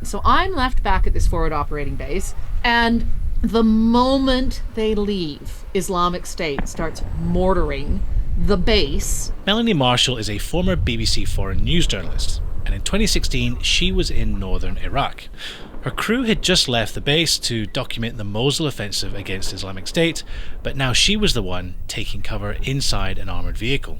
So I'm left back at this forward operating base, and the moment they leave, Islamic State starts mortaring the base. Melanie Marshall is a former BBC foreign news journalist, and in 2016 she was in northern Iraq. Her crew had just left the base to document the Mosul offensive against Islamic State, but now she was the one taking cover inside an armoured vehicle.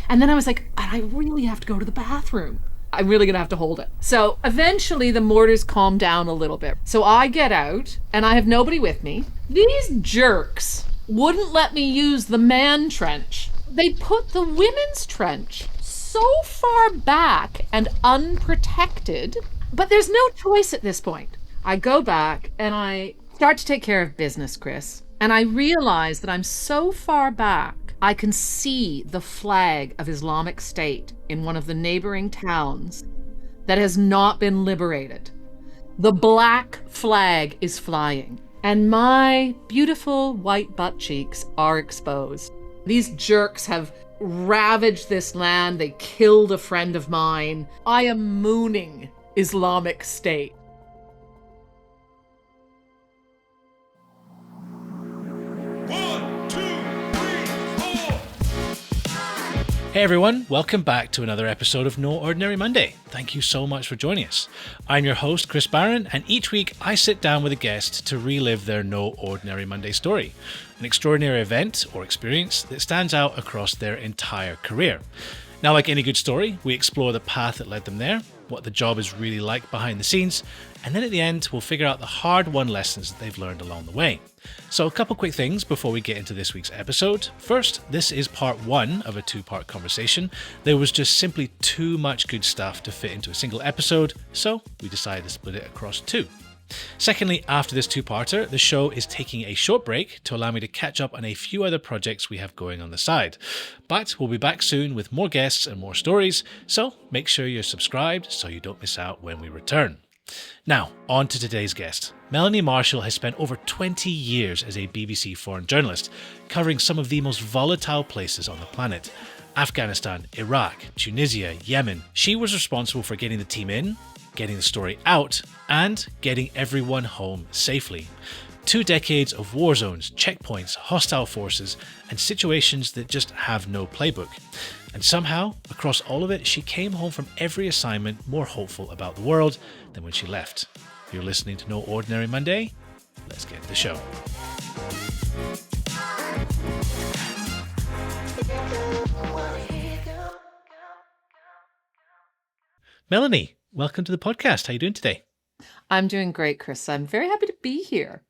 And then I was like, I really have to go to the bathroom. I'm really going to have to hold it. So eventually the mortars calm down a little bit. So I get out and I have nobody with me. These jerks wouldn't let me use the man trench. They put the women's trench so far back and unprotected, but there's no choice at this point. I go back and I start to take care of business, Chris. And I realize that I'm so far back, I can see the flag of Islamic State in one of the neighboring towns that has not been liberated. The black flag is flying, and my beautiful white butt cheeks are exposed. These jerks have ravaged this land. They killed a friend of mine. I am mooning Islamic State. Hey everyone, welcome back to another episode of No Ordinary Monday. Thank you so much for joining us. I'm your host, Chris Barron, and each week I sit down with a guest to relive their No Ordinary Monday story, an extraordinary event or experience that stands out across their entire career. Now, like any good story, we explore the path that led them there, what the job is really like behind the scenes, and then at the end, we'll figure out the hard-won lessons that they've learned along the way. So a couple quick things before we get into this week's episode. First, this is part one of a two-part conversation. There was just simply too much good stuff to fit into a single episode, so we decided to split it across two. Secondly, after this two-parter, the show is taking a short break to allow me to catch up on a few other projects we have going on the side. But we'll be back soon with more guests and more stories, so make sure you're subscribed so you don't miss out when we return. Now, on to today's guest. Melanie Marshall has spent over 20 years as a BBC foreign journalist, covering some of the most volatile places on the planet. Afghanistan, Iraq, Tunisia, Yemen. She was responsible for getting the team in, getting the story out, and getting everyone home safely. 2 decades of war zones, checkpoints, hostile forces, and situations that just have no playbook. And somehow, across all of it, she came home from every assignment more hopeful about the world than when she left. You're listening to No Ordinary Monday. Let's get to the show. Melanie, welcome to the podcast. How are you doing today? I'm doing great, Chris. I'm very happy to be here.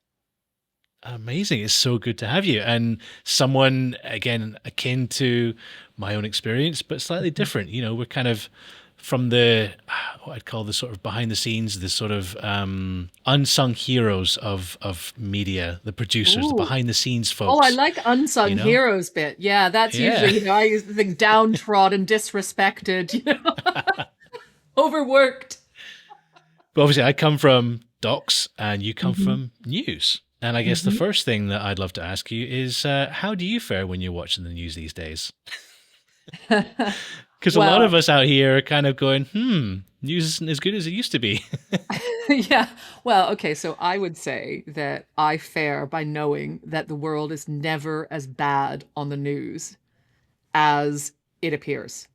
Amazing. It's so good to have you. And someone, again, akin to my own experience, but slightly different. You know, we're kind of from the, what I'd call the sort of behind the scenes, the sort of unsung heroes of media, the producers, the behind the scenes folks. Oh, I like unsung heroes bit. Yeah, that's usually, I use the thing downtrodden, disrespected, overworked. But obviously I come from docs and you come from news. And I guess the first thing that I'd love to ask you is, how do you fare when you're watching the news these days? Because a lot of us out here are kind of going, news isn't as good as it used to be. Yeah. Well, okay. So I would say that I fare by knowing that the world is never as bad on the news as it appears.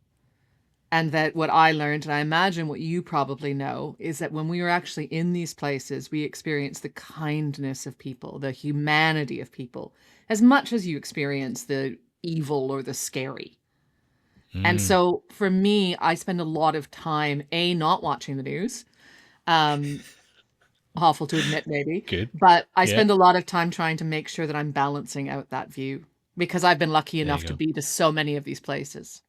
And that what I learned, and I imagine what you probably know, is that when we are actually in these places, we experience the kindness of people, the humanity of people, as much as you experience the evil or the scary. And so for me, I spend a lot of time, not watching the news. Awful to admit, maybe. Good. But I spend a lot of time trying to make sure that I'm balancing out that view, because I've been lucky enough to be to so many of these places.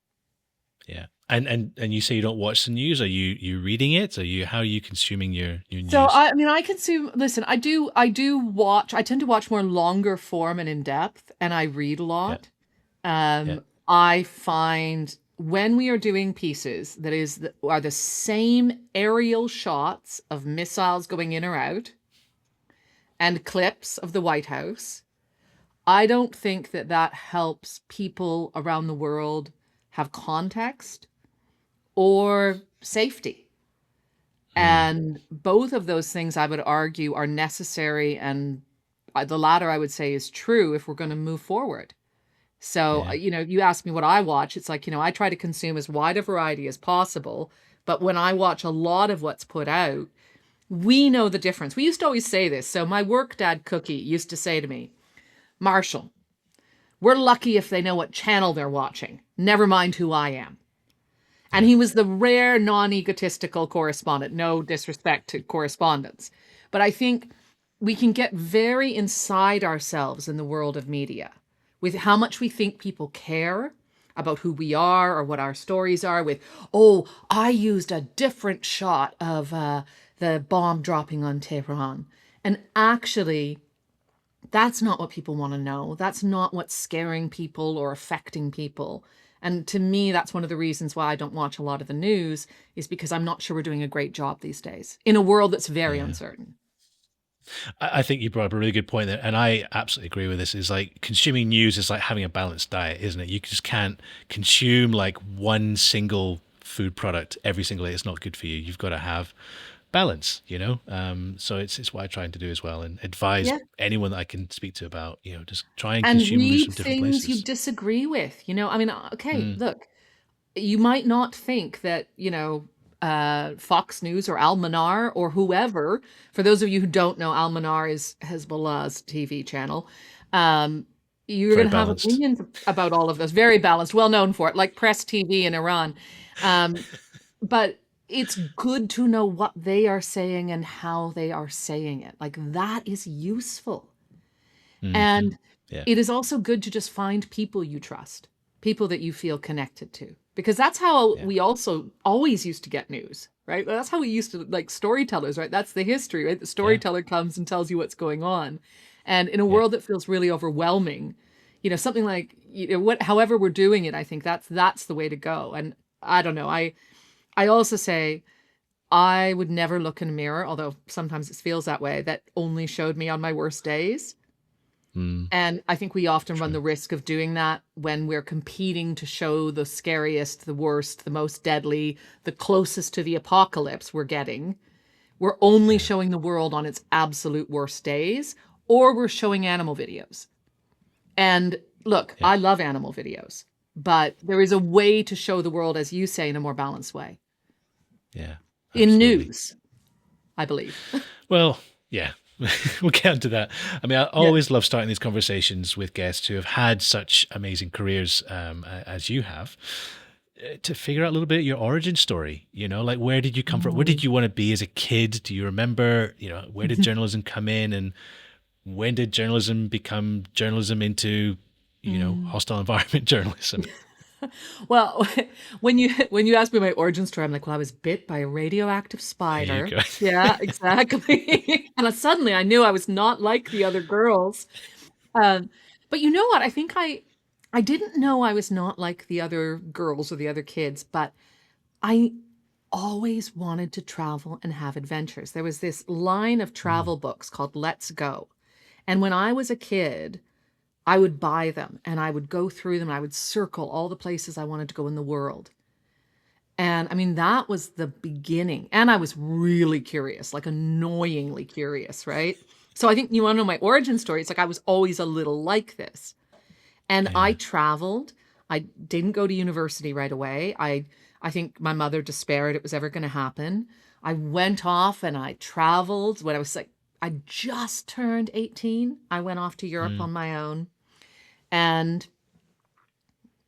Yeah. And you say you don't watch the news. Are you reading it? How are you consuming your news? So I consume. Listen, I do watch. I tend to watch more longer form and in depth, and I read a lot. I find when we are doing pieces that are the same aerial shots of missiles going in or out, and clips of the White House, I don't think that helps people around the world have context or safety. Mm. And both of those things, I would argue, are necessary. And the latter, I would say, is true if we're going to move forward. So, Yeah. you ask me what I watch. It's like, I try to consume as wide a variety as possible. But when I watch a lot of what's put out, we know the difference. We used to always say this. So my work dad, Cookie, used to say to me, Marshall, we're lucky if they know what channel they're watching. Never mind who I am. And Yeah. he was the rare non-egotistical correspondent. No disrespect to correspondents. But I think we can get very inside ourselves in the world of media with how much we think people care about who we are or what our stories are with, oh, I used a different shot of the bomb dropping on Tehran. And actually, that's not what people want to know. That's not what's scaring people or affecting people. And to me, that's one of the reasons why I don't watch a lot of the news, is because I'm not sure we're doing a great job these days in a world that's very Yeah. uncertain. I think you brought up a really good point there, and I absolutely agree with this. Is like consuming news is like having a balanced diet, isn't it? You just can't consume like one single food product every single day. It's not good for you. You've got to have balance, So it's what I try to do as well, and advise Yeah. anyone that I can speak to about, just try and And consume news read from different things you places. disagree with. I mean, okay, Mm, look, you might not think that, Fox News or Al Manar or whoever, for those of you who don't know, Al Manar is Hezbollah's TV channel. You're very going to have balanced. opinions about all of those. Very balanced, well known for it, like Press TV in Iran. Um, but it's good to know what they are saying and how they are saying it. Like that is useful. Hmm. And Yeah, it is also good to just find people you trust, people that you feel connected to, because that's how yeah, we also always used to get news, right? That's how we used to, like, storytellers, right? That's the history, right? The yeah, storyteller comes and tells you what's going on. And in a yeah, world that feels really overwhelming, something like, however we're doing it, I think that's the way to go. And I don't know. I also say I would never look in a mirror, although sometimes it feels that way, that only showed me on my worst days. mm, And I think we often run true. the risk of doing that when we're competing to show the scariest, the worst, the most deadly, the closest to the apocalypse we're getting. We're only Yeah, showing the world on its absolute worst days, or we're showing animal videos. And look, yeah, I love animal videos, but there is a way to show the world, as you say, in a more balanced way. yeah, In absolutely. news, I believe. Well, yeah, we'll get into that. I mean, I Yeah. always love starting these conversations with guests who have had such amazing careers as you have, to figure out a little bit of your origin story. Like where did you come from? Where did Mm. you want to be as a kid? Do you remember? Where did journalism come in, and when did journalism become journalism into, Mm. hostile environment journalism? Well, when you ask me my origin story, I'm like, well, I was bit by a radioactive There you spider. go. Yeah, exactly. And suddenly I knew I was not like the other girls. Um, but you know what? I think I didn't know I was not like the other girls or the other kids, but I always wanted to travel and have adventures. There was this line of Mm, travel books called Let's Go. And when I was a kid, I would buy them and I would go through them and I would circle all the places I wanted to go in the world. And I mean, that was the beginning. And I was really curious, like annoyingly curious, right? So I think you want to know my origin story. It's like I was always a little like this. And I yeah. traveled. I didn't go to university right away. I think my mother despaired it was ever going to happen. I went off and I traveled when I was like, I just turned 18. I went off to Europe Mm, on my own. And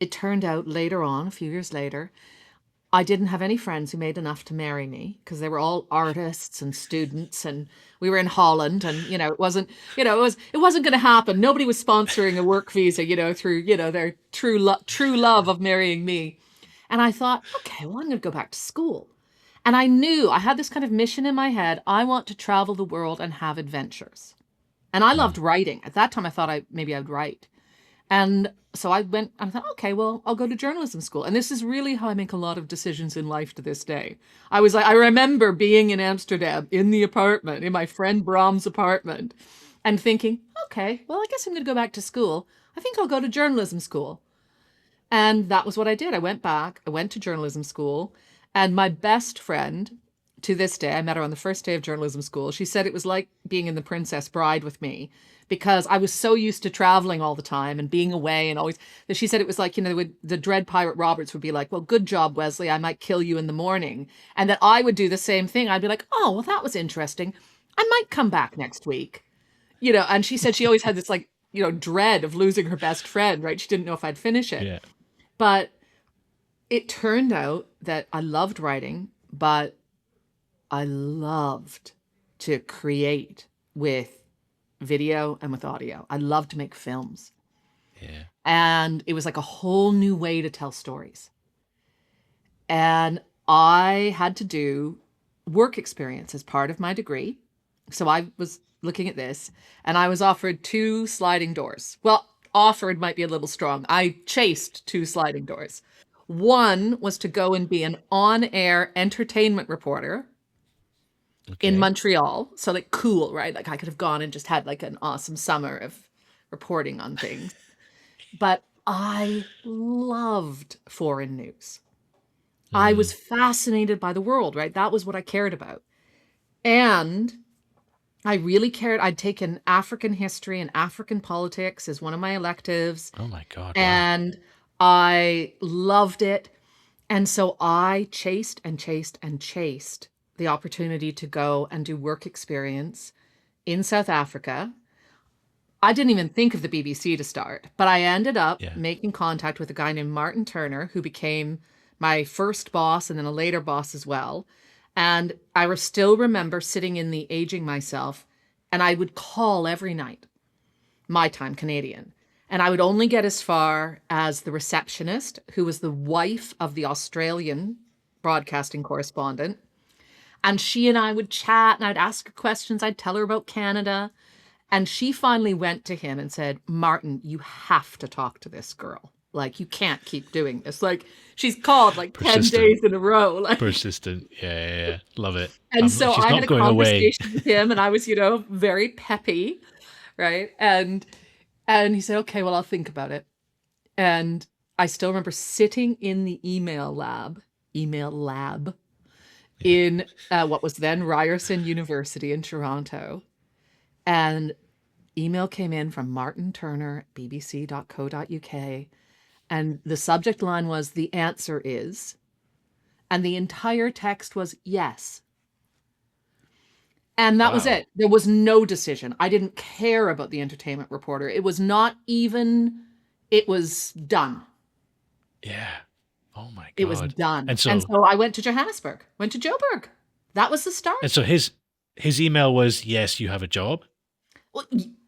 it turned out later on, a few years later, I didn't have any friends who made enough to marry me because they were all artists and students, and we were in Holland, and it wasn't going to happen. Nobody was sponsoring a work visa, through their true love of marrying me. And I thought, okay, well, I'm going to go back to school. And I knew I had this kind of mission in my head. I want to travel the world and have adventures. And I mm, loved writing. At that time, I thought maybe I would write. And so I went and I thought, okay, well, I'll go to journalism school. And this is really how I make a lot of decisions in life to this day. I remember being in Amsterdam in the apartment, in my friend Brahm's apartment, and thinking, okay, well, I guess I'm going to go back to school. I think I'll go to journalism school. And that was what I did. I went back, I went to journalism school, and my best friend to this day, I met her on the first day of journalism school. She said it was like being in The Princess Bride with me because I was so used to traveling all the time and being away and always, that she said it was like, the Dread Pirate Roberts would be like, well, good job, Wesley. I might kill you in the morning. And that I would do the same thing. I'd be like, oh, well, that was interesting. I might come back next week. And she said she always had this like, dread of losing her best friend, right? She didn't know if I'd finish it. Yeah. But it turned out that I loved writing, but I loved to create with video and with audio. I loved to make films. Yeah. And it was like a whole new way to tell stories. And I had to do work experience as part of my degree. So I was looking at this and I was offered 2 sliding doors. Well, offered might be a little strong. I chased 2 sliding doors. One was to go and be an on-air entertainment reporter in Montreal. So like cool, right? Like I could have gone and just had like an awesome summer of reporting on things. But I loved foreign news. I was fascinated by the world, right? That was what I cared about. And I really cared. I'd taken African history and African politics as one of my electives. Oh my God. And I loved it. And so I chased and chased and chased the opportunity to go and do work experience in South Africa. I didn't even think of the BBC to start, but I ended up making contact with a guy named Martin Turner, who became my first boss and then a later boss as well. And I still remember sitting in the Aging Myself, and I would call every night, my time Canadian. And I would only get as far as the receptionist, who was the wife of the Australian broadcasting correspondent. And she and I would chat, and I'd ask her questions. I'd tell her about Canada. And she finally went to him and said, Martin, you have to talk to this girl. Like, you can't keep doing this. Like, she's called like 10 days in a row. Like, persistent. Yeah. Love it. And so I had a conversation with him, and I was, very peppy, right? And he said, okay, well, I'll think about it. And I still remember sitting in the email lab in what was then Ryerson University in Toronto. And email came in from Martin Turner, bbc.co.uk. And the subject line was, the answer is, and the entire text was yes. And that was it. There was no decision. I didn't care about the entertainment reporter. It was not even, it was done. Yeah. Oh my God. It was done. And so I went to Johannesburg, went to Joburg. That was the start. And so his email was, yes, you have a job.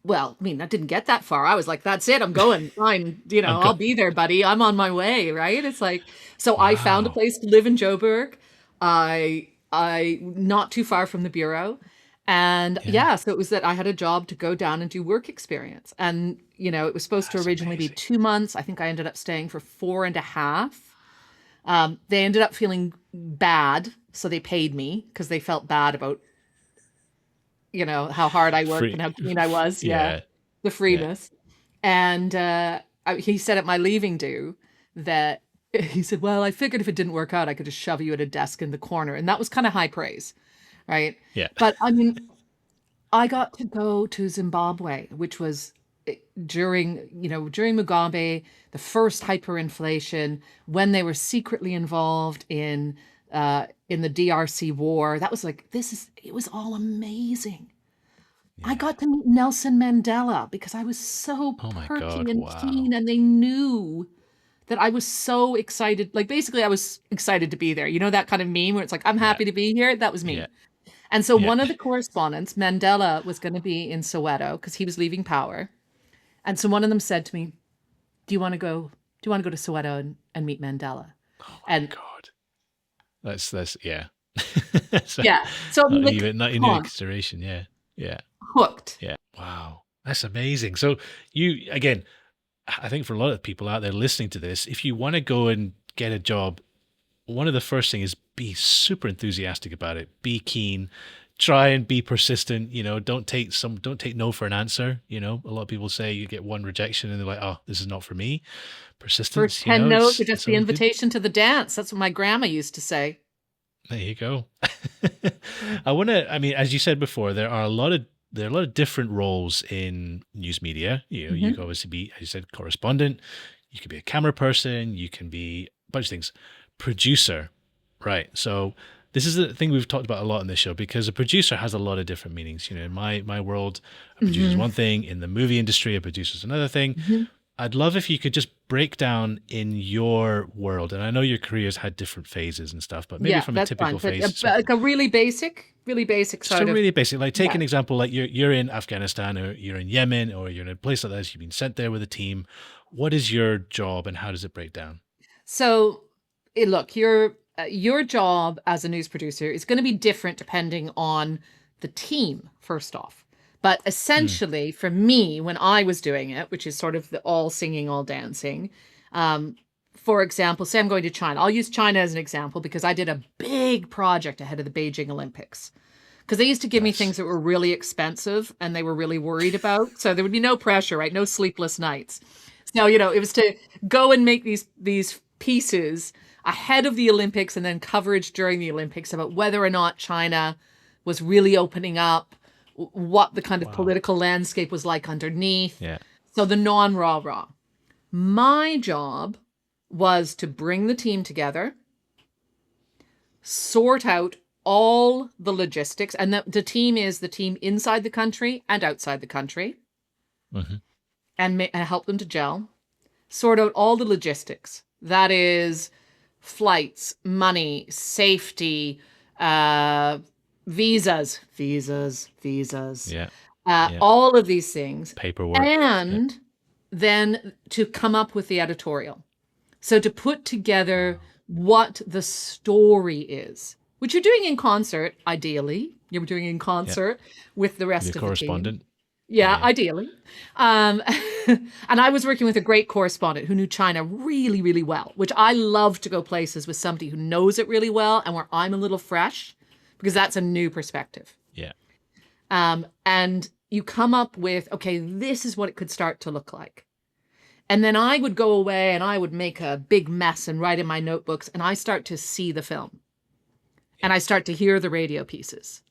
Well, I mean, I didn't get that far. I was like, that's it. I'm going. Fine. I'll be there, buddy. I'm on my way. Right. It's like, so I found a place to live in Joburg. I not too far from the bureau. And so it was that I had a job to go down and do work experience. And, it was supposed to originally be 2 months. I think I ended up staying for 4.5. They ended up feeling bad. So they paid me because they felt bad about, how hard I worked and how keen I was. Yeah. The freeness. Yeah. And he said at my leaving due that he said, well, I figured if it didn't work out, I could just shove you at a desk in the corner. And that was kind of high praise. Right. Yeah. But I mean, I got to go to Zimbabwe, which was during Mugabe, the first hyperinflation, when they were secretly involved in the DRC war. That was like, it was all amazing. Yeah. I got to meet Nelson Mandela because I was so perky and keen, and they knew that I was so excited. Like, basically, I was excited to be there. That kind of meme where it's like, I'm happy to be here. That was me. Yeah. And so one of the correspondents, Mandela, was going to be in Soweto because he was leaving power. And so one of them said to me, do you want to go to Soweto and meet Mandela? Oh my God. That's yeah. So, yeah. So not even consideration. Yeah. Yeah. Hooked. Yeah. Wow. That's amazing. So you, again, I think for a lot of people out there listening to this, if you want to go and get a job, one of the first things is be super enthusiastic about it. Be keen. Try and be persistent. Don't take no for an answer. A lot of people say you get one rejection and they're like, oh, this is not for me. Persistence. For 10 no's, or just the invitation to the dance. That's what my grandma used to say. There you go. I mean, as you said before, there are a lot of different roles in news media. You know, you Hmm. can obviously be, as you said, correspondent. You can be a camera person. You can be a bunch of things. Producer, right? So this is the thing we've talked about a lot in this show because a producer has a lot of different meanings. You know, in my world, a producer is Hmm. one thing. In the movie industry, a producer is another thing. Hmm. I'd love if you could just break down in your world, and I know your career's had different phases and stuff, but maybe Yeah, from a that's typical fine. But phase, so like a really basic just a sort of, really basic, like take yeah. an example, like you're in Afghanistan or you're in Yemen or you're in a place like this, you've been sent there with a team. What is your job and how does it break down? So, look, your job as a news producer is going to be different depending on the team, first off. But Mm, essentially, for me, when I was doing it, which is sort of the all singing, all dancing, um, for example, say I'm going to China. I'll use China as an example because I did a big project ahead of the Beijing Olympics. Because they used to give me nice. things that were really expensive and they were really worried about. So there would be no pressure, right? No sleepless nights. So, it was to go and make these pieces ahead of the Olympics and then coverage during the Olympics about whether or not China was really opening up, what the kind of Wow. political landscape was like underneath. Yeah. So the non-rah-rah. My job was to bring the team together, sort out all the logistics, and the team is the team inside the country and outside the country, Hmm. and help them to gel, sort out all the logistics. That is flights, money, safety, uh, visas, Yeah. Yeah. all of these things, Paperwork. Yeah. and then to come up with the editorial. So to put together Wow. what the story is, which you're doing in concert, ideally. You're doing in Yeah. concert with the The rest of the team. correspondent. Yeah, Yeah. ideally. Um, and I was working with a great correspondent who knew China really, really well, which I love to go places with somebody who knows it really well and where I'm a little fresh because that's a new perspective. Yeah. And you come up with, okay, this is what it could start to look like. And then I would go away and I would make a big mess and write in my notebooks and I start to see the film Yeah. and I start to hear the radio pieces.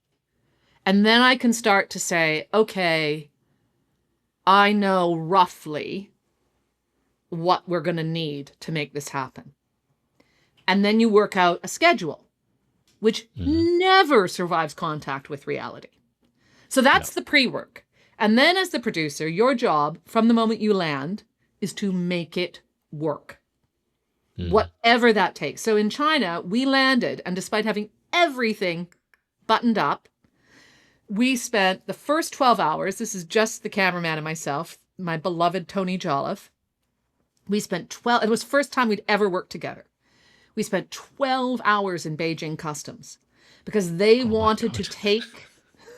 And then I can start to say, okay, I know roughly what we're going to need to make this happen. And then you work out a schedule, which Hmm. never survives contact with reality. So No. that's the pre-work. And then as the producer, your job from the moment you land is to make it work, Hmm. whatever that takes. So in China, we landed, and despite having everything buttoned up, we spent the first 12 hours, this is just the cameraman and myself, my beloved Tony Jolliffe. We spent 12, it was the first time we'd ever worked together. We spent 12 hours in Beijing customs because they Oh my wanted to God. take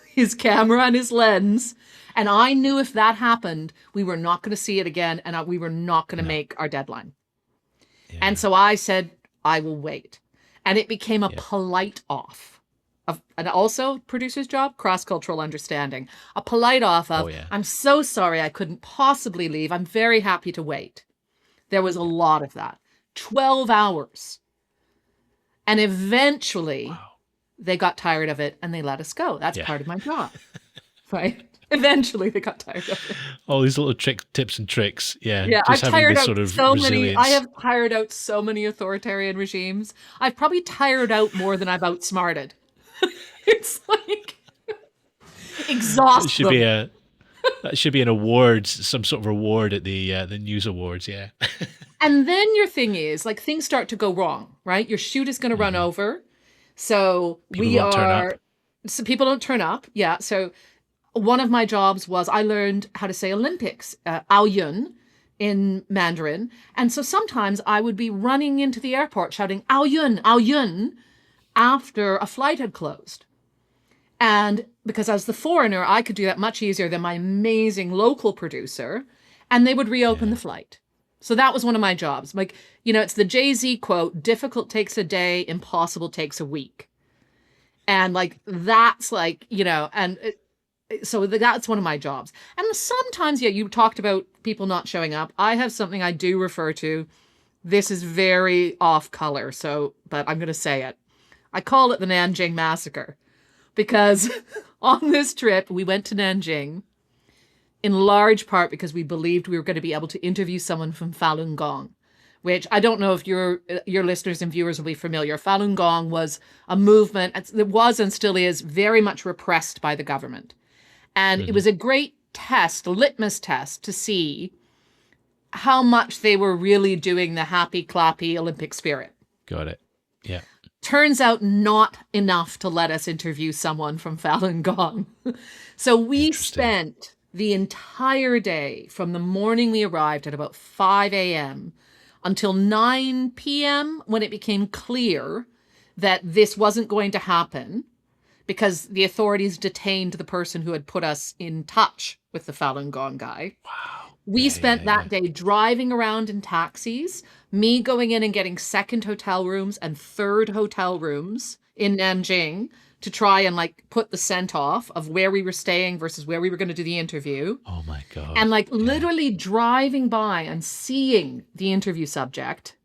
his camera and his lens. And I knew if that happened, we were not going to see it again and we were not going to No. make our deadline. And Yeah. so I said, I will wait. And it became a Yeah. polite off. And also, producer's job, cross-cultural understanding. A polite off Oh of, yeah. I'm so sorry I couldn't possibly leave. I'm very happy to wait. There was a lot of that. 12 hours. And eventually, Wow. they got tired of it and they let us go. That's Yeah. part of my job, right? Eventually, they got tired of it. All these little tips and tricks. Yeah. Yeah, Just having this sort of I resilience. have tired out so many authoritarian regimes. I've probably tired out more than I've outsmarted. It's like It exhaust should be them. that should be an award, some sort of reward at the news awards. Yeah. And then your thing is like things start to go wrong, right? Your shoot is going to run Hmm. over. So People don't turn up. so people don't turn up. Yeah. So one of my jobs was I learned how to say Olympics, Aoyun in Mandarin. And so sometimes I would be running into the airport shouting Aoyun, Aoyun after a flight had closed. And because as the foreigner, I could do that much easier than my amazing local producer, and they would reopen Yeah. the flight. So that was one of my jobs. Like, it's the Jay-Z quote, difficult takes a day, impossible takes a week. And like, that's like, so that's one of my jobs. And sometimes, yeah, you talked about people not showing up. I have something I do refer to. This is very off color. So, but I'm going to say it. I call it the Nanjing Massacre because on this trip, we went to Nanjing in large part because we believed we were going to be able to interview someone from Falun Gong, which I don't know if your listeners and viewers will be familiar. Falun Gong was a movement that was and still is very much repressed by the government. And it was a great test, a litmus test to see how much they were really doing the happy, clappy Olympic spirit. Got it. Yeah. Turns out not enough to let us interview someone from Falun Gong. So we spent the entire day from the morning we arrived at about 5 a.m. until 9 p.m. when it became clear that this wasn't going to happen because the authorities detained the person who had put us in touch with the Falun Gong guy. Wow. We spent that day driving around in taxis, me going in and getting second hotel rooms and third hotel rooms in Nanjing to try and like put the scent off of where we were staying versus where we were going to do the interview. Oh my God. And like literally driving by and seeing the interview subject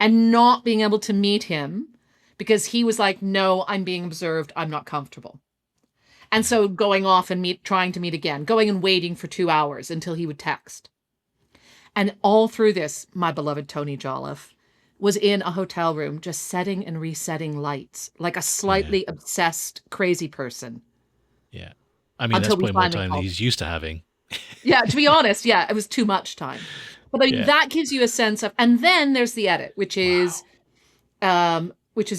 and not being able to meet him because he was like, no, I'm being observed. I'm not comfortable. And so going off and trying to meet again, going and waiting for 2 hours until he would text. And all through this, my beloved Tony Jolliffe was in a hotel room just setting and resetting lights like a slightly obsessed crazy person. Yeah. I mean, that's probably more time than he's used to having. Yeah, to be honest, yeah, it was too much time. But I mean, that gives you a sense of, and then there's the edit, which is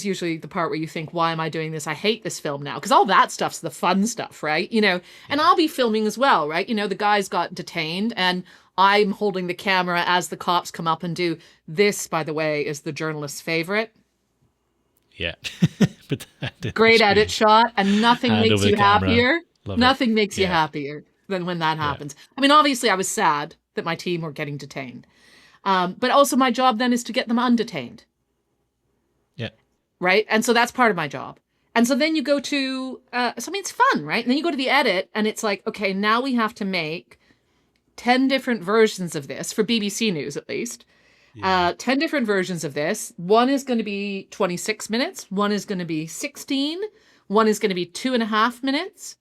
usually the part where you think, why am I doing this? I hate this film now. Because all that stuff's the fun stuff, right? You know, and I'll be filming as well, right? You know, the guys got detained and I'm holding the camera as the cops come up and do this, by the way, is the journalist's favorite. Yeah. But great edit shot, and nothing makes you happier. Nothing makes you happier than when that happens. I mean, obviously I was sad that my team were getting detained. But also my job then is to get them undetained. Yeah. Right? And so that's part of my job. And so then you go to, so I mean, it's fun, right? And then you go to the edit and it's like, okay, now we have to make 10 different versions of this, for BBC News at least. 10 different versions of this. One is going to be 26 minutes. One is going to be 16. One is going to be 2.5 minutes.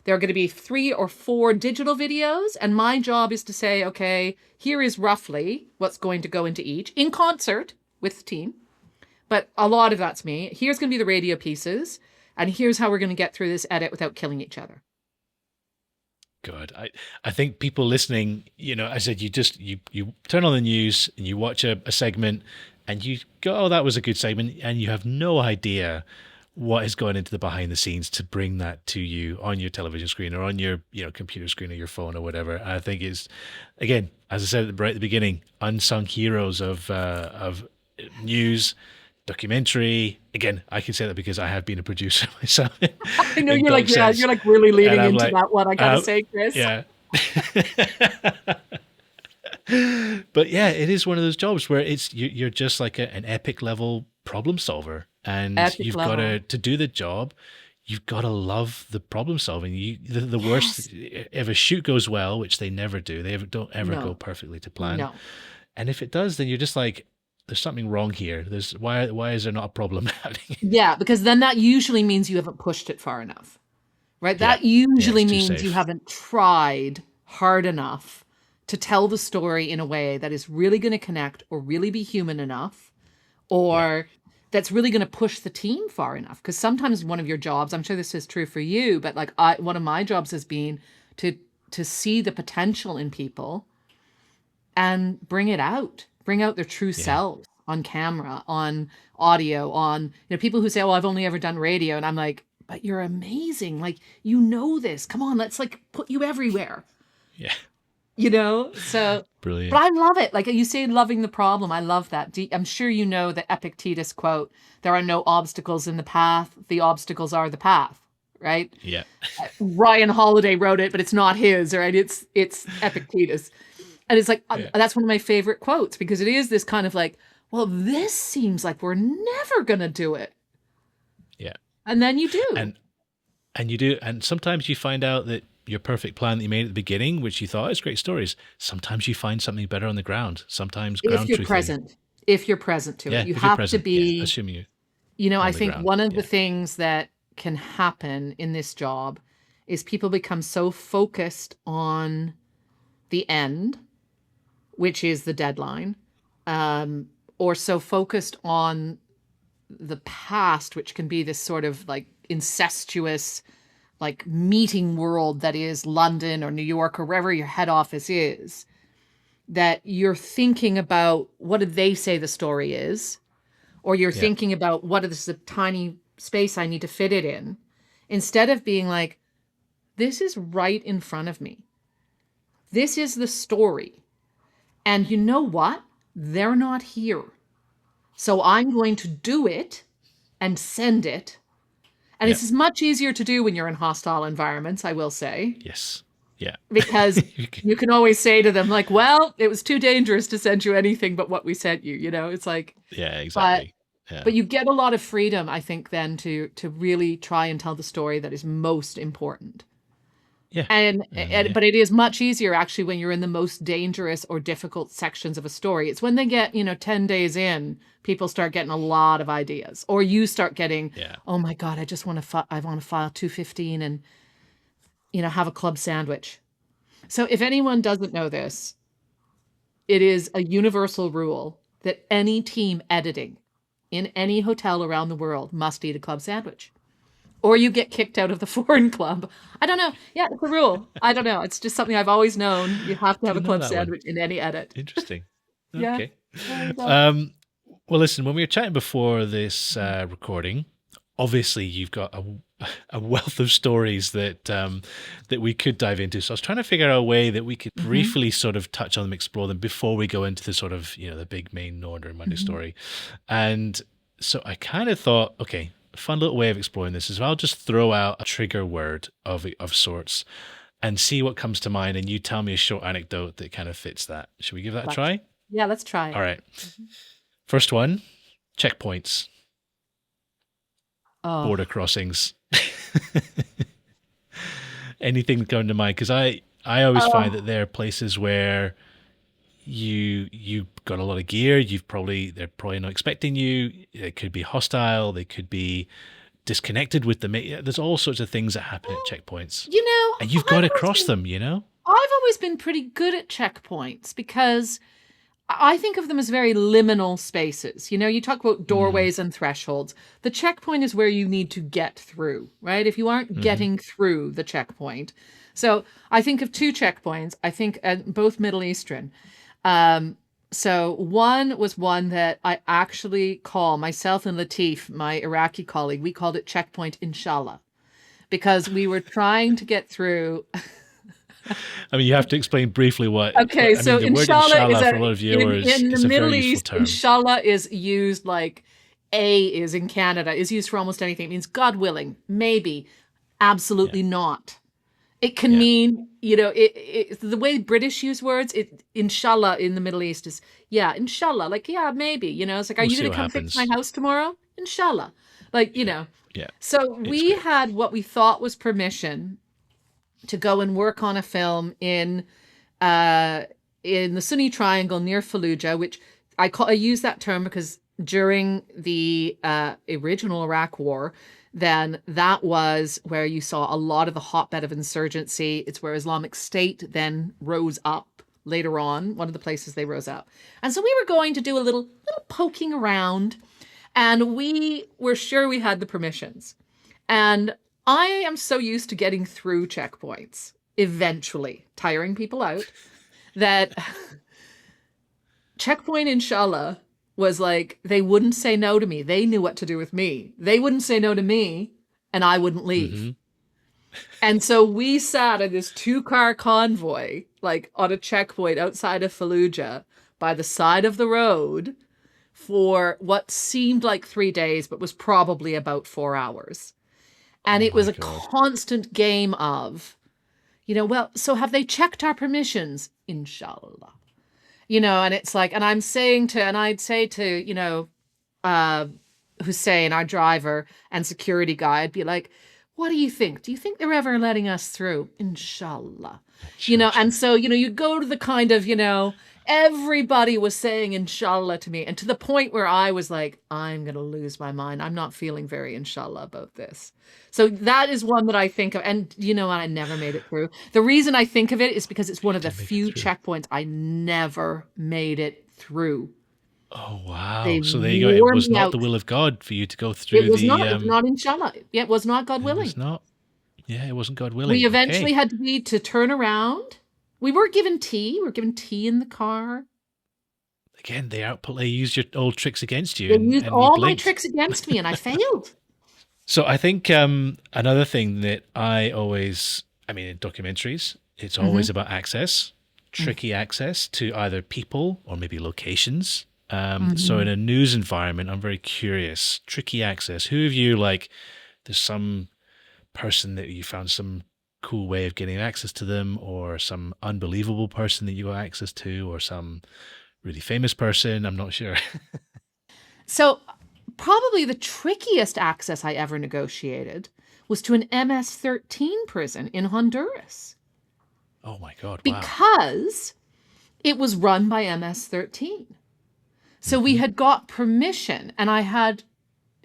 There are going to be 3 or 4 digital videos. And my job is to say, okay, here is roughly what's going to go into each in concert with the team. But a lot of that's me. Here's going to be the radio pieces. And here's how we're going to get through this edit without killing each other. Good. I think people listening, you know, I said, you turn on the news and you watch a segment and you go, oh, that was a good segment. And you have no idea what is going into the behind the scenes to bring that to you on your television screen or on your, you know, computer screen or your phone or whatever. I think it's, again, as I said right at the beginning, unsung heroes of news, documentary. Again, I can say that because I have been a producer myself. I know you're like, you're like really leading into that one. I gotta say, Chris. Yeah. But yeah, it is one of those jobs where you're just like an epic level problem solver, and you've got to do the job. You've got to love the problem solving. The worst, if a shoot goes well, which they never do, they don't ever go perfectly to plan. No. And if it does, then you're just like, there's something wrong here. Why is there not a problem happening? Yeah, because then that usually means you haven't pushed it far enough, right? That usually means you haven't tried hard enough to tell the story in a way that is really going to connect or really be human enough, or that's really going to push the team far enough. Because sometimes one of your jobs, I'm sure this is true for you, but like one of my jobs has been to see the potential in people and bring out their true selves on camera, on audio, on, you know, people who say, oh, I've only ever done radio. And I'm like, but you're amazing. Like, you know this. Come on, let's like put you everywhere. Yeah. You know, so brilliant. But I love it. Like you say, loving the problem. I love that. I'm sure you know the Epictetus quote, there are no obstacles in the path. The obstacles are the path. Right? Yeah. Ryan Holiday wrote it, but it's not his, right? It's Epictetus. And it's like, that's one of my favorite quotes, because it is this kind of like, well, this seems like we're never going to do it. Yeah. And then you do. And you do. And sometimes you find out that your perfect plan that you made at the beginning, which you thought is great stories, sometimes you find something better on the ground. Sometimes ground truthing. If you're present to it. You have to be. Yeah, assuming you. I on the think ground. one of the Yeah. things that can happen in this job is people become so focused on the end, which is the deadline, or so focused on the past, which can be this sort of like incestuous, like meeting world that is London or New York or wherever your head office is, that you're thinking about what did they say the story is, or you're Yeah. thinking about what is the tiny space I need to fit it in, instead of being like, this is right in front of me. This is the story. And you know what? They're not here. So I'm going to do it and send it. And Yeah. it's much easier to do when you're in hostile environments, I will say, Yes. Yeah. because you can always say to them, like, well, it was too dangerous to send you anything but what we sent you. It's like, Yeah, but exactly. Yeah. but you get a lot of freedom, I think, then to really try and tell the story that is most important. Yeah. And Yeah. but it is much easier actually when you're in the most dangerous or difficult sections of a story. It's when they get 10 days in, people start getting a lot of ideas, or you start getting, Yeah. oh my God, I just want to I want to file 215 and have a club sandwich. So if anyone doesn't know this, it is a universal rule that any team editing in any hotel around the world must eat a club sandwich, or you get kicked out of the foreign club. I don't know. Yeah, it's a rule. I don't know. It's just something I've always known. You have to have a Didn't know club that one. sandwich in any edit. Interesting. Yeah. Okay. There you go. Well, listen, when we were chatting before this recording, obviously you've got a wealth of stories that that we could dive into. So I was trying to figure out a way that we could briefly sort of touch on them, explore them before we go into the sort of, the big main No Ordinary Monday story. And so I kind of thought, okay, a fun little way of exploring this is I'll just throw out a trigger word of sorts and see what comes to mind. And you tell me a short anecdote that kind of fits that. Should we give that a try? Yeah, let's try it. All right. First one, checkpoints, Oh, border crossings. Anything going to mind? Because I always find that there are places where you got a lot of gear. They're probably not expecting you. They could be hostile. They could be disconnected with them. There's all sorts of things that happen at checkpoints, and you've got to cross them. I've always been pretty good at checkpoints because I think of them as very liminal spaces. You talk about doorways and thresholds. The checkpoint is where you need to get through, right? If you aren't getting through the checkpoint. So I think of two checkpoints. I think both Middle Eastern. So one was one that I actually call, myself and Latif, my Iraqi colleague, we called it checkpoint Inshallah, because we were trying to get through. I mean, you have to explain briefly what. Okay, the so word Inshallah is for a lot of viewers in the is a Middle very useful East. term. Inshallah is used like A is in Canada, is used for almost anything. It means God willing, maybe, absolutely not. It can mean, the way British use words, Inshallah in the Middle East is, yeah, Inshallah, like, yeah, maybe, it's like, are you going to come fix my house tomorrow? Inshallah. Like, Yeah. So we had what we thought was permission to go and work on a film in the Sunni Triangle near Fallujah, which I use that term because during the original Iraq War, then that was where you saw a lot of the hotbed of insurgency. It's where Islamic State then rose up later on, one of the places they rose up. And so we were going to do a little poking around, and we were sure we had the permissions. And I am so used to getting through checkpoints, eventually tiring people out, that checkpoint Inshallah was like, they wouldn't say no to me. They knew what to do with me. They wouldn't say no to me, and I wouldn't leave. And so we sat in this 2-car convoy, like on a checkpoint outside of Fallujah, by the side of the road for what seemed like 3 days, but was probably about 4 hours. And it was a constant game of, well, so have they checked our permissions? Inshallah. And it's like, and I'd say to, Hussein, our driver and security guy, I'd be like, what do you think? Do you think they're ever letting us through? Inshallah. And so, you go to the kind of, everybody was saying inshallah to me, and to the point where I was like, I'm going to lose my mind. I'm not feeling very inshallah about this. So that is one that I think of. And you know what? I never made it through. The reason I think of it is because it's one of the few checkpoints I never made it through. Oh, wow. They So there you go. It wore was me not out. the will of God for you to go through It was the... not inshallah. Yeah, it was not God It willing. was not. Yeah, it wasn't God willing. We eventually Okay. had to turn around. We were given tea. We were given tea in the car. Again, they used your old tricks against you. They and used you all my blinked. tricks against me, and I failed. So I think another thing that in documentaries, it's always about access, tricky access to either people or maybe locations. So in a news environment, I'm very curious, tricky access. Who of you, like, there's some person that you found some cool way of getting access to them, or some unbelievable person that you got access to, or some really famous person? I'm not sure. So probably the trickiest access I ever negotiated was to an MS-13 prison in Honduras. Oh my God, wow. Because it was run by MS-13. So we had got permission, and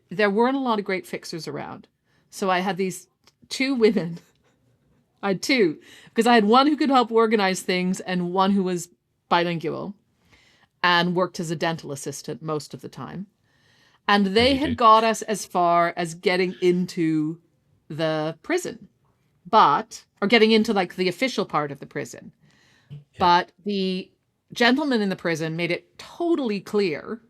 there weren't a lot of great fixers around. So I had these two women. I had two, because I had one who could help organize things and one who was bilingual and worked as a dental assistant most of the time. And they had got us as far as getting into the prison, or getting into like the official part of the prison. Yeah. But the gentleman in the prison made it totally clear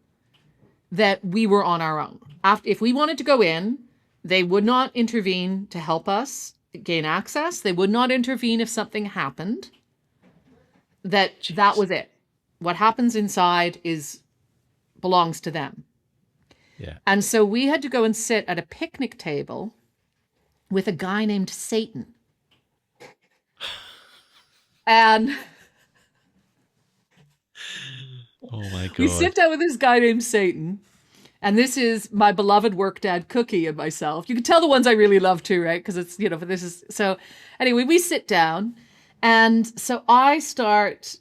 that we were on our own. If we wanted to go in, they would not intervene to help us gain access. They would not intervene if something happened. That was it. What happens inside belongs to them. Yeah. And so we had to go and sit at a picnic table with a guy named Satan. And oh my God. We sit down with this guy named Satan. And this is my beloved work dad, Cookie, and myself. You can tell the ones I really love too, right? Because it's, so anyway, we sit down. And so I start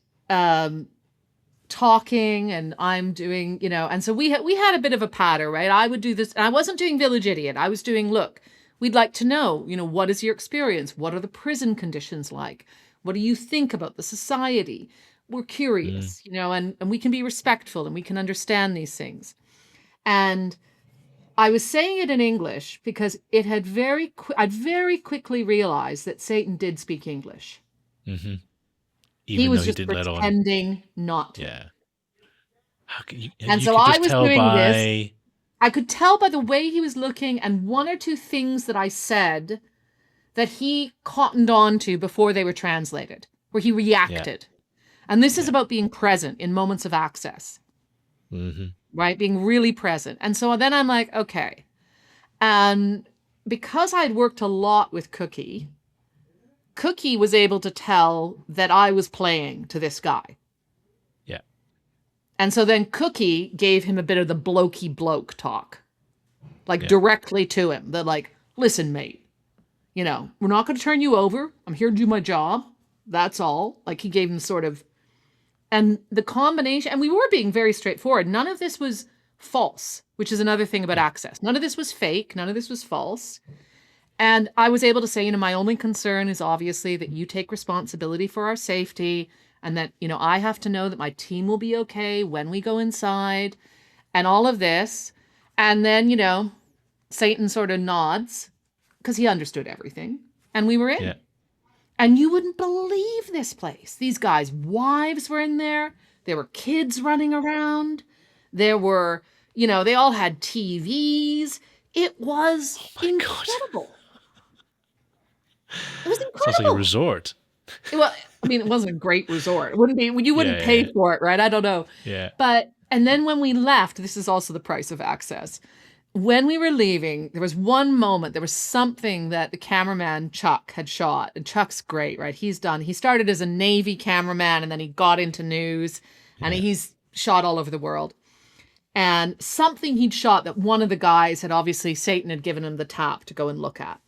talking, and I'm doing, and so we had a bit of a patter, right? I would do this, and I wasn't doing village idiot. I was doing, look, we'd like to know, what is your experience? What are the prison conditions like? What do you think about the society? We're curious, and we can be respectful, and we can understand these things. And I was saying it in English because it had I'd very quickly realized that Satan did speak English. Mm-hmm. He was just pretending not to. Yeah. And so I was doing this. I could tell by the way he was looking and one or two things that I said that he cottoned on to before they were translated, where he reacted. Yeah. And this is about being present in moments of access. Mm-hmm. Right? Being really present. And so then I'm like, okay. And because I'd worked a lot with Cookie was able to tell that I was playing to this guy. Yeah. And so then Cookie gave him a bit of the blokey bloke talk. Directly to him. That like, listen, mate, we're not going to turn you over. I'm here to do my job. That's all. Like he gave him sort of. And the combination, and we were being very straightforward. None of this was false, which is another thing about access. None of this was fake. None of this was false. And I was able to say, my only concern is obviously that you take responsibility for our safety, and that, I have to know that my team will be okay when we go inside and all of this. And then, Satan sort of nods because he understood everything, and we were in. Yeah. And you wouldn't believe this place. These guys' wives were in there. There were kids running around. There were, they all had TVs. It was incredible. It was incredible. Sounds like a resort. Well, it wasn't a great resort. It wouldn't be. You wouldn't pay for it, right? I don't know. Yeah. And then when we left, this is also the price of access. When we were leaving, there was one moment, there was something that the cameraman Chuck had shot. And Chuck's great, right? He started as a Navy cameraman, and then he got into news, and he's shot all over the world. And something he'd shot that one of the guys had, obviously Satan had given him the tap to go and look at.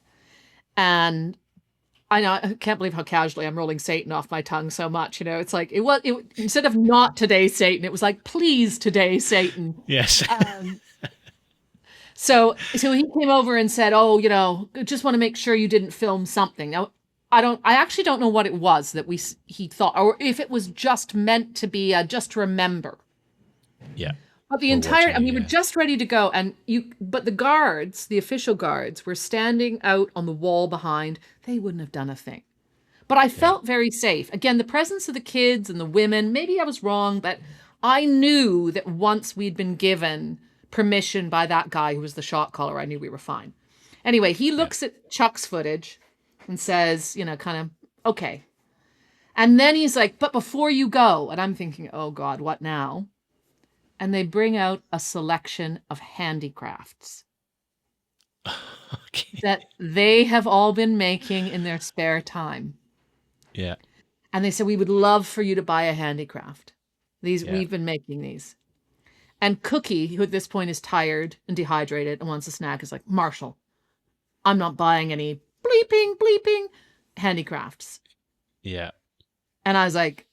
And I know, I can't believe how casually I'm rolling Satan off my tongue so much. It's like, instead of not today, Satan, it was like, please today, Satan. Yes. So he came over and said, oh, just want to make sure you didn't film something. Now, I actually don't know what it was that he thought, or if it was just meant to be just to remember. Yeah. But we were just ready to go, but the guards, the official guards, were standing out on the wall behind. They wouldn't have done a thing. But I felt very safe. Again, the presence of the kids and the women, maybe I was wrong, but I knew that once we'd been given permission by that guy who was the shot caller, I knew we were fine. Anyway, he looks at Chuck's footage and says, kind of, okay. And then he's like, but before you go, and I'm thinking, oh God, what now? And they bring out a selection of handicrafts that they have all been making in their spare time. Yeah. And they said, we would love for you to buy a handicraft. We've been making these. And Cookie, who at this point is tired and dehydrated and wants a snack, is like, Marshall, I'm not buying any bleeping handicrafts. Yeah. And I was like,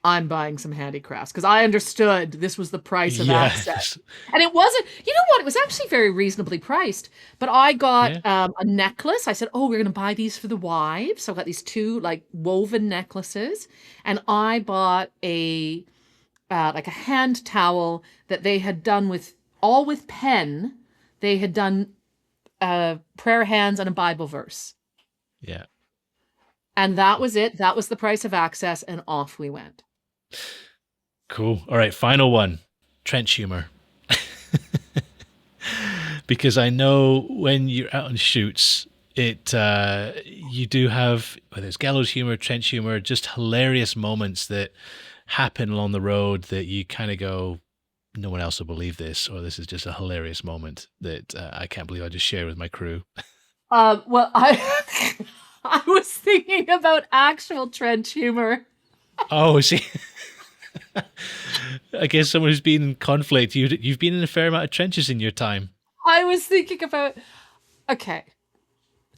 I'm buying some handicrafts, because I understood this was the price of access. And it wasn't, it was actually very reasonably priced. But I got a necklace. I said, we're going to buy these for the wives. So I got these 2 like woven necklaces. And I bought a hand towel that they had done with pen. They had done prayer hands and a Bible verse. Yeah. And that was it. That was the price of access. And off we went. Cool. All right. Final one. Trench humor. Because I know when you're out on shoots, you do have, whether it's gallows humor, trench humor, just hilarious moments that happen along the road that you kind of go, no one else will believe this, or this is just a hilarious moment that I can't believe I just shared with my crew. Well, I was thinking about actual trench humor. Oh, see, I guess someone who's been in conflict, you've been in a fair amount of trenches in your time. I was thinking about, okay,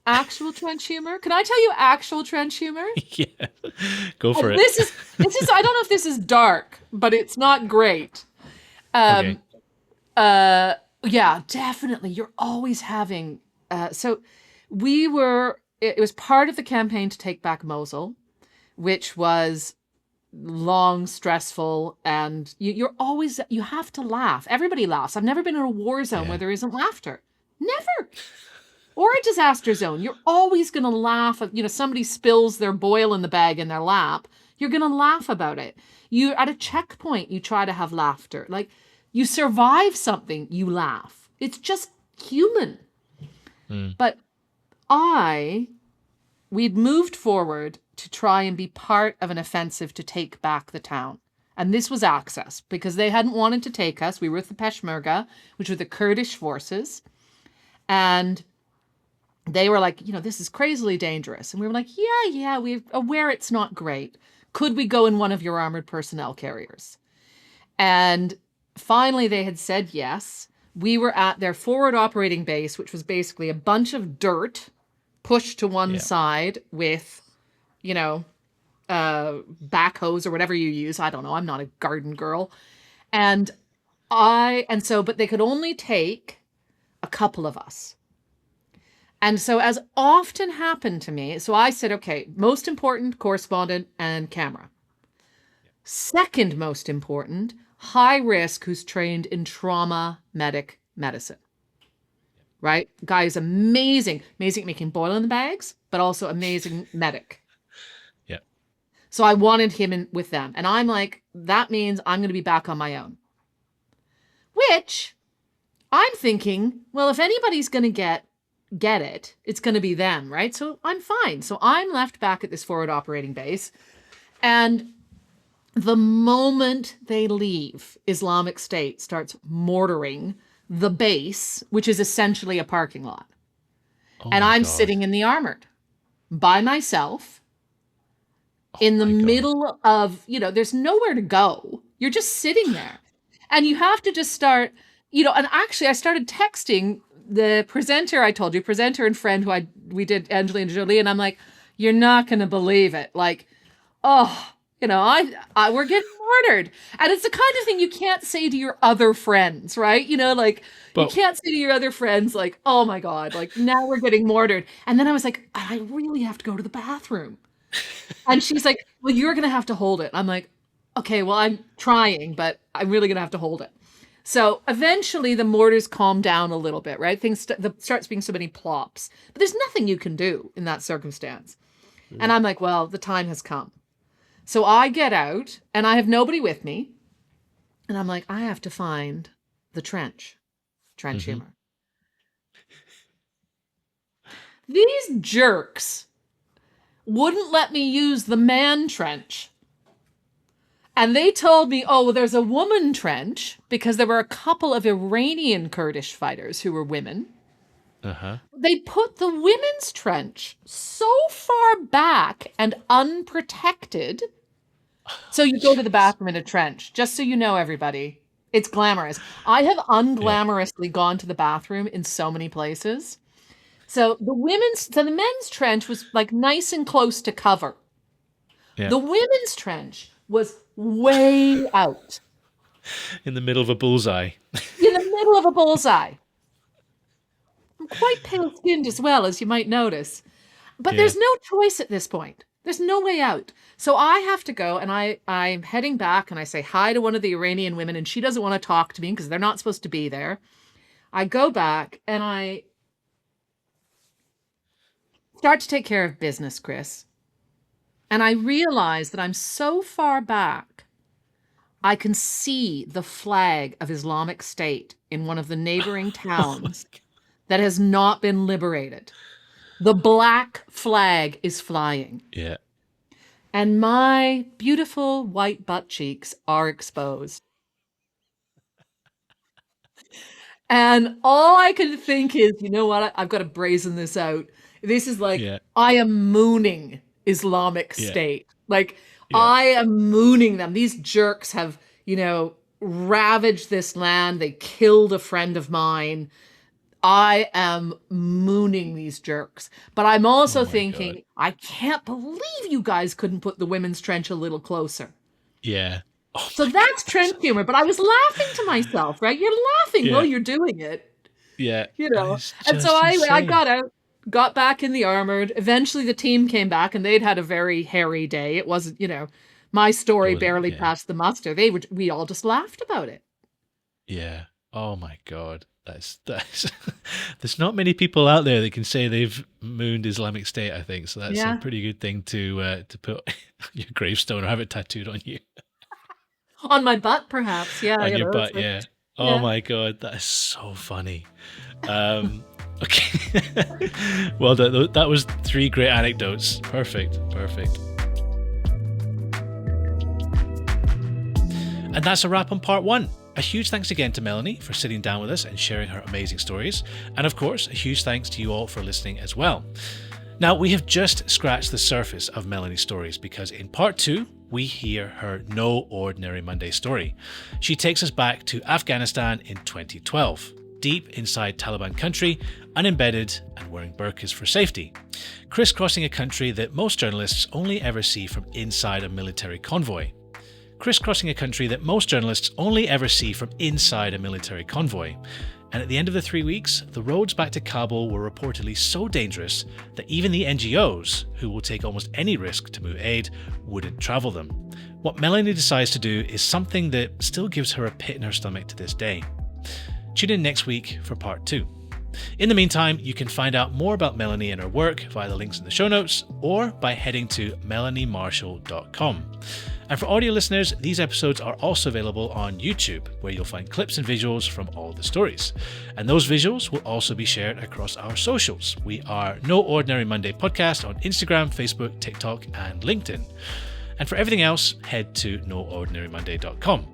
actual trench humor. Can I tell you actual trench humor? Yeah, go for it. This is. I don't know if this is dark, but it's not great. Okay. Yeah, definitely. You're always having. So it was part of the campaign to take back Mosul, which was long, stressful, and you have to laugh. Everybody laughs. I've never been in a war zone where there isn't laughter. Never. Or a disaster zone. You're always going to laugh. Somebody spills their boil in the bag in their lap. You're going to laugh about it. You're at a checkpoint. You try to have laughter. Like, you survive something, you laugh. It's just human. But we'd moved forward to try and be part of an offensive to take back the town. And this was access, because they hadn't wanted to take us. We were with the Peshmerga, which were the Kurdish forces. And they were like, this is crazily dangerous. And we were like, yeah, we're aware it's not great. Could we go in one of your armored personnel carriers? And finally they had said yes. We were at their forward operating base, which was basically a bunch of dirt pushed to one side with, backhoes or whatever you use. I don't know. I'm not a garden girl. But they could only take a couple of us. And so, as often happened to me, so I said, okay, most important, correspondent and camera. Second most important, high risk, who's trained in trauma medic medicine. Right? Guy is amazing at making boil in the bags, but also amazing medic. Yeah. So I wanted him in with them. And I'm like, that means I'm going to be back on my own. Which I'm thinking, well, if anybody's going to get it, it's going to be them, right? So I'm fine. So I'm left back at this forward operating base. And the moment they leave, Islamic State starts mortaring the base, which is essentially a parking lot. And I'm sitting in the armored by myself in the middle of, there's nowhere to go. You're just sitting there. And you have to just start, and actually I started texting the presenter, I told you, presenter and friend we did Angelina Jolie. And I'm like, You're not going to believe it. Like, oh, we're getting murdered. And it's the kind of thing you can't say to your other friends, right? You can't say to your other friends, like, oh my God, like now we're getting mortared. And then I was like, I really have to go to the bathroom. And she's like, well, you're going to have to hold it. I'm like, okay, well, I'm trying, but I'm really going to have to hold it. So eventually the mortars calm down a little bit, right? Things starts being so many plops, but there's nothing you can do in that circumstance. And I'm like, well, the time has come. So I get out and I have nobody with me. And I'm like, I have to find the trench humor. These jerks wouldn't let me use the man trench. And they told me, oh, well, there's a woman trench because there were a couple of Iranian Kurdish fighters who were women. They put the women's trench so far back and unprotected. So you go to the bathroom in a trench, just so you know, everybody. It's glamorous. I have unglamorously gone to the bathroom in so many places. So the men's trench was like nice and close to cover. Yeah. The women's trench was way out. In the middle of a bullseye. In the middle of a bullseye. I'm quite pale-skinned as well, as you might notice. But there's no choice at this point. There's no way out. So I have to go, and I'm heading back, and I say hi to one of the Iranian women, and she doesn't want to talk to me because they're not supposed to be there. I go back, and I start to take care of business, Chris. And I realize that I'm so far back, I can see the flag of Islamic State in one of the neighboring towns that has not been liberated. The black flag is flying. Yeah. And my beautiful white butt cheeks are exposed. And all I can think is, you know what? I've got to brazen this out. This is like, I am mooning Islamic State. Like, I am mooning them. These jerks have, ravaged this land. They killed a friend of mine. I am mooning these jerks. But I'm also thinking, God, I can't believe you guys couldn't put the women's trench a little closer. Yeah. Oh so that's trench humor. But I was laughing to myself, right? You're laughing while you're doing it. Yeah. And so I got out, got back in the Armored. Eventually the team came back and they'd had a very hairy day. It wasn't, my story barely passed the muster. We all just laughed about it. Yeah. Oh my God. That's there's not many people out there that can say they've mooned Islamic State, I think. So that's a pretty good thing to put on your gravestone or have it tattooed on you. On my butt, perhaps. Yeah. On your butt, yeah. Oh my God, that is so funny. Okay. Well, that was 3 great anecdotes. Perfect. And that's a wrap on part 1. A huge thanks again to Melanie for sitting down with us and sharing her amazing stories. And of course, a huge thanks to you all for listening as well. Now, we have just scratched the surface of Melanie's stories because in part 2, we hear her No Ordinary Monday story. She takes us back to Afghanistan in 2012, deep inside Taliban country, unembedded and wearing burqas for safety, crisscrossing a country that most journalists only ever see from inside a military convoy. And at the end of the 3 weeks, the roads back to Kabul were reportedly so dangerous that even the NGOs, who will take almost any risk to move aid, wouldn't travel them. What Melanie decides to do is something that still gives her a pit in her stomach to this day. Tune in next week for part 2. In the meantime, you can find out more about Melanie and her work via the links in the show notes or by heading to melaniemarshall.com. And for audio listeners, these episodes are also available on YouTube, where you'll find clips and visuals from all the stories. And those visuals will also be shared across our socials. We are No Ordinary Monday Podcast on Instagram, Facebook, TikTok, and LinkedIn. And for everything else, head to noordinarymonday.com.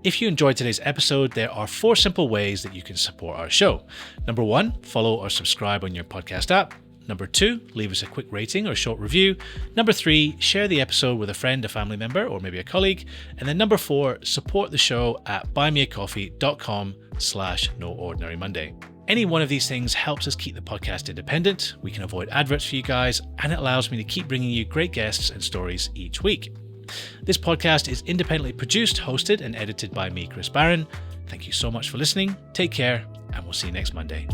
If you enjoyed today's episode, there are 4 simple ways that you can support our show. Number 1, follow or subscribe on your podcast app. Number 2, leave us a quick rating or short review. Number 3, share the episode with a friend, a family member, or maybe a colleague. And then number 4, support the show at buymeacoffee.com/noordinarymonday. Any one of these things helps us keep the podcast independent, we can avoid adverts for you guys, and it allows me to keep bringing you great guests and stories each week. This podcast is independently produced, hosted, and edited by me, Chris Barron. Thank you so much for listening, take care, and we'll see you next Monday.